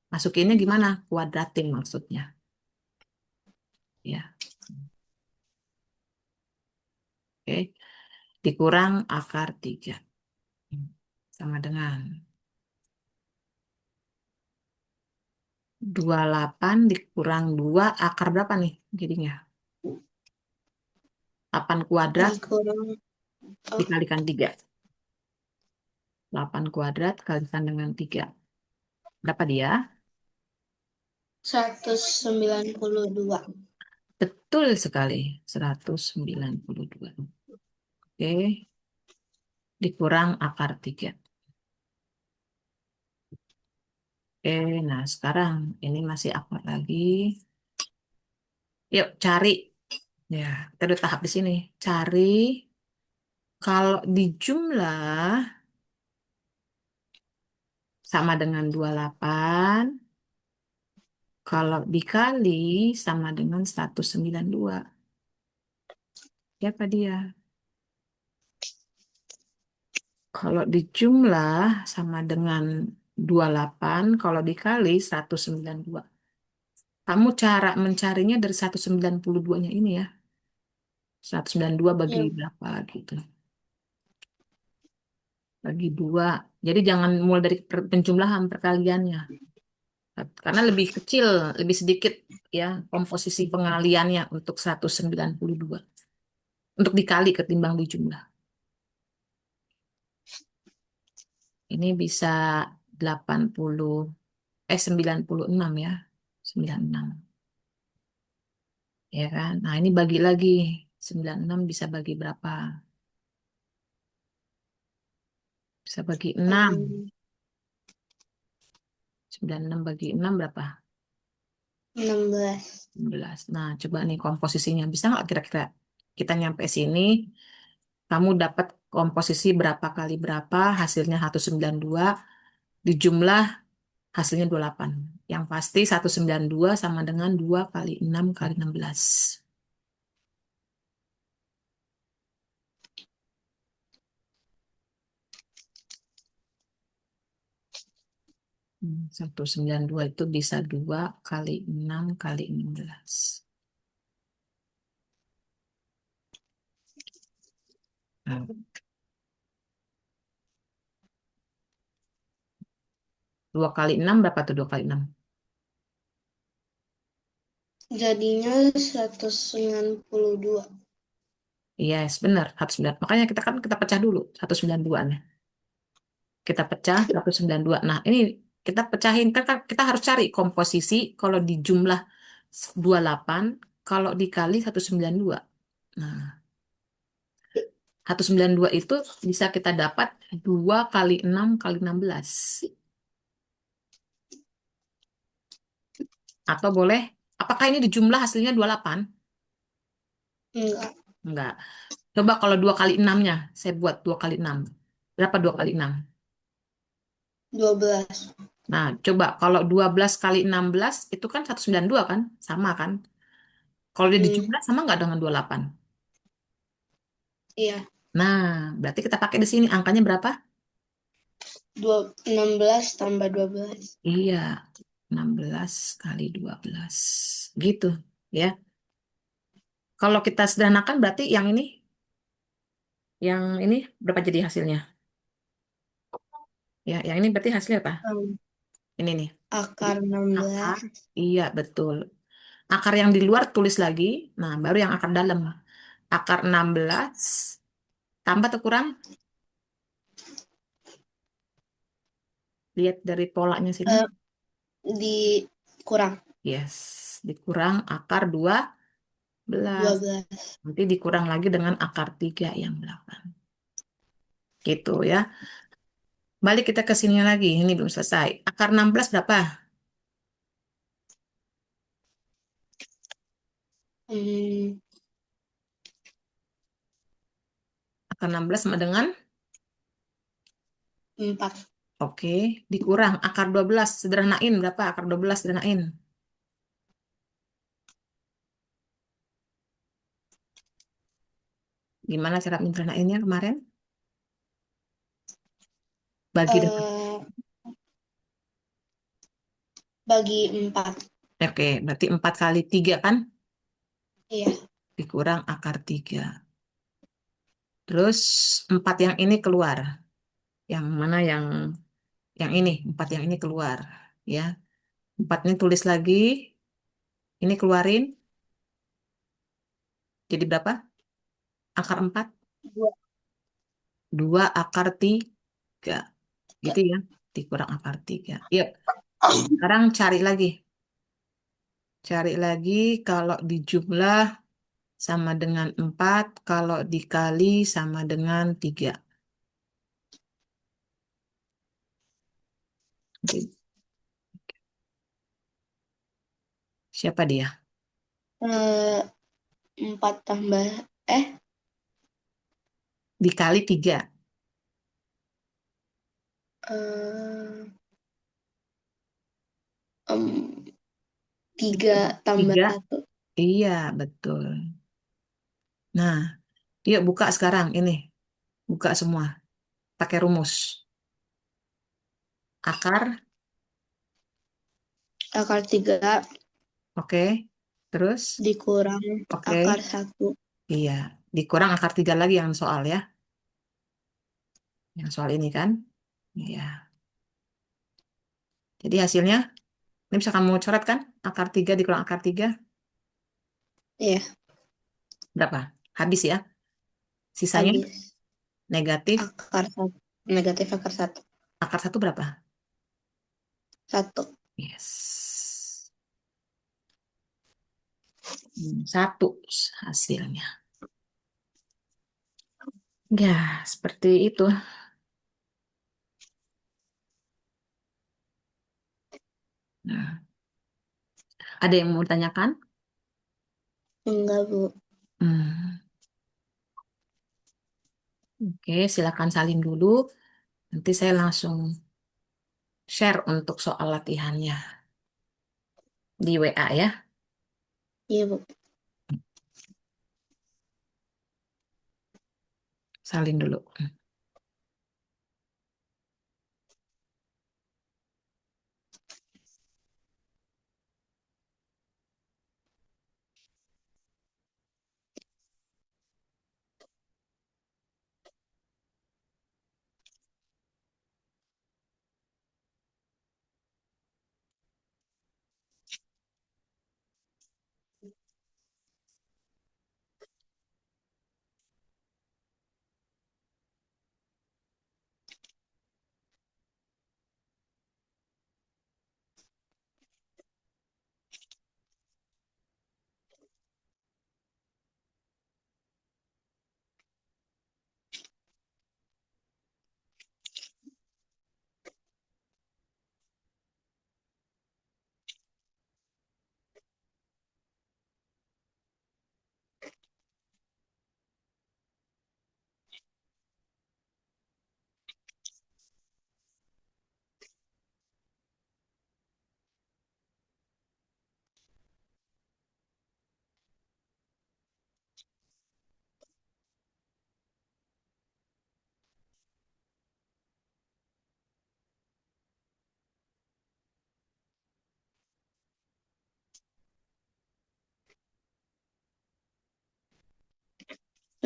Masukinnya gimana? Kuadratin maksudnya. Ya, oke. Dikurang akar 3. Sama dengan 28 dikurang 2 akar berapa nih jadinya? 8 kuadrat Dikurang oh, dikalikan 3. 8 kuadrat kalikan dengan 3. Berapa dia? 192. Betul sekali. 192. Oke. Dikurang akar 3. Oke, nah sekarang ini masih akar lagi. Yuk cari. Ya, kita udah tahap di sini. Cari kalau dijumlah sama dengan 28, kalau dikali sama dengan 192. Siapa dia? Kalau dijumlah sama dengan 28, kalau dikali 192. Kamu cara mencarinya dari 192-nya ini ya. 192 bagi Ya, berapa gitu. Bagi 2. Jadi jangan mulai dari penjumlahan perkaliannya. Karena lebih kecil, lebih sedikit ya komposisi pengaliannya untuk 192. Untuk dikali ketimbang dijumlah. Ini bisa 80, 96 ya. 96. Ya kan? Nah, ini bagi lagi. 96 bisa bagi berapa? Bisa bagi 6. hmm, 96 bagi 6 berapa? 16. 16. Nah, coba nih komposisinya. Bisa nggak kira-kira kita nyampe sini, kamu dapat komposisi berapa kali berapa, hasilnya 192, dijumlah hasilnya 28. Yang pasti 192 sama dengan 2 kali 6 kali 16. 192 itu bisa 2 kali 6 kali 16. Nah, 2 kali 6 berapa tuh 2 kali 6? Jadinya 192. Yes, benar. 192. Makanya kita kan kita pecah dulu 192-nya. Kita pecah 192. Nah, ini kita pecahin kan kita harus cari komposisi kalau dijumlah 28 kalau dikali 192. Nah, 192 itu bisa kita dapat 2 kali 6 kali 16. Atau boleh, apakah ini dijumlah hasilnya 28? Enggak. Enggak. Coba kalau 2 kali 6-nya, saya buat 2 kali 6. Berapa 2 kali 6? 12. Nah, coba kalau 12 kali 16 itu kan 192 kan? Sama kan? Kalau dia Hmm, dijumlah sama nggak dengan 28? iya. Nah, berarti kita pakai di sini angkanya berapa? 16 tambah 12. Iya, 16 kali 12. Gitu, ya. Kalau kita sederhanakan berarti yang ini berapa jadi hasilnya? Ya, yang ini berarti hasilnya apa? Hmm, Ini nih. akar 16. Akar. Iya, betul. Akar yang di luar tulis lagi. Nah, baru yang akar dalam. Akar 16 tambah atau kurang? Lihat dari polanya sini. Eh, dikurang Yes, dikurang akar 12. 12. Nanti dikurang lagi dengan akar 3 yang 8. Gitu ya. Balik kita ke sini lagi. Ini belum selesai. Akar 16 berapa? Hmm, Akar 16 sama dengan? 4. Oke. Dikurang akar 12. Sederhanain berapa? Akar 12 sederhanain. Gimana cara menyederhanainnya kemarin? Bagi dengan. Eh, bagi 4. Oke. Berarti 4 kali 3 kan? Iya. Dikurang akar 3. Terus 4 yang ini keluar. Yang mana yang ini? 4 yang ini keluar. Ya. 4 ini tulis lagi. Ini keluarin. Jadi berapa? Akar 4. 2. 2 akar 3. Gitu 3. ya. Dikurang akar 3. Yuk. Sekarang cari lagi. Cari lagi kalau dijumlah sama dengan 4, kalau dikali sama dengan 3. Nanti siapa dia? 4 tambah eh Dikali 3. eh, em, 3 tambah 3. 1. Iya, betul. Nah, yuk buka sekarang ini. Buka semua. Pakai rumus. Akar, Akar 3 oke. Terus, dikurang oke. akar 1. Iya. Dikurang akar 3 lagi yang soal ya. Yang soal ini kan. Iya. Jadi hasilnya, ini bisa kamu coret kan? Akar 3 dikurang akar 3. Iya, Berapa? Habis ya. Sisanya habis. negatif. Akar 1. Negatif akar 1. Akar 1 berapa? 1. Yes. 1 hasilnya. Ya, seperti itu. Nah, ada yang mau ditanyakan? Enggak, Bu. Hmm, oke, silakan salin dulu. Nanti saya langsung share untuk soal latihannya di WA ya. Iya, Bu. Salin dulu.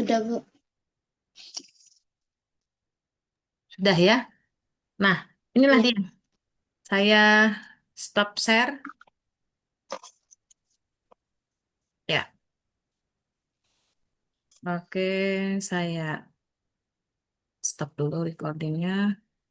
Udah, Bu. Sudah ya? Nah, inilah Ya. dia. Saya stop share. Ya, oke, saya stop dulu recordingnya.